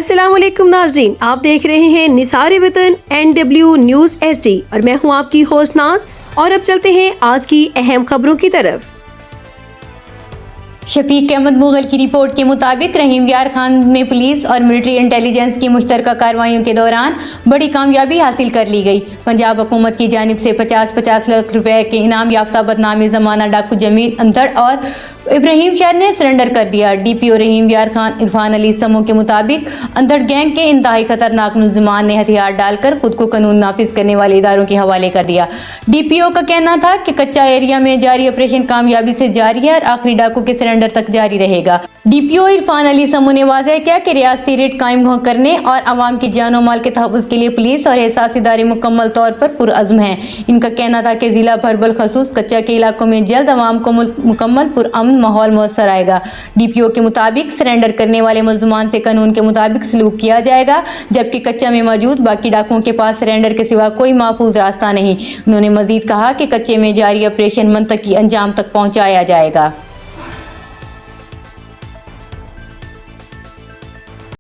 अस्सलामुअलैकुम नाज़रीन, आप देख रहे हैं निसार वतन NW न्यूज़ HD और मैं हूं आपकी होस्ट नाज। और अब चलते हैं आज की अहम खबरों की तरफ। शफीक अहमद मुगल की रिपोर्ट के मुताबिक रहीम यार खान में पुलिस और मिलिट्री इंटेलिजेंस की मुश्तरका कार्रवाइयों के दौरान बड़ी कामयाबी हासिल कर ली गई। पंजाब हुकूमत की जानिब से 50-50 लाख रुपए के इनाम याफ्ता बदनामी जमाना डाकू जमील अंतड़ और इब्राहिम शहर ने सरेंडर कर दिया। DPO रहीम यार खान इरफान अली समो के मुताबिक अंधड़ गैंग के इंतहाई खतरनाक मुलजिमान ने हथियार डालकर खुद को कानून नाफिज करने वाले इदारों के हवाले कर दिया। DPO का कहना था कि कच्चा एरिया में जारी ऑपरेशन कामयाबी से जारी है और आखिरी डाकू के सरेंडर तक जारी रहेगा। DPO इरफान अली समो ने वाज़ेह किया कि रियासती रेट कायम करने और अवाम की जान और माल के तहफ़्फ़ुज़ के लिए पुलिस और एहसास इदारे मुकम्मल तौर पर पुरअज़्म हैं। इनका कहना था कि जिला भर बलखसूस कच्चा के इलाकों में जल्द अवाम को मुकम्मल पुरअमन माहौल मुयस्सर आएगा। DPO के मुताबिक सरेंडर करने वाले मुलजमान से कानून के मुताबिक सलूक किया जाएगा, जबकि कच्चा में मौजूद बाकी डाकुओं के पास सरेंडर के सिवा कोई महफूज रास्ता नहीं। उन्होंने मजीद कहा कि कच्चे में जारी ऑपरेशन मंतकी अंजाम तक पहुँचाया जाएगा।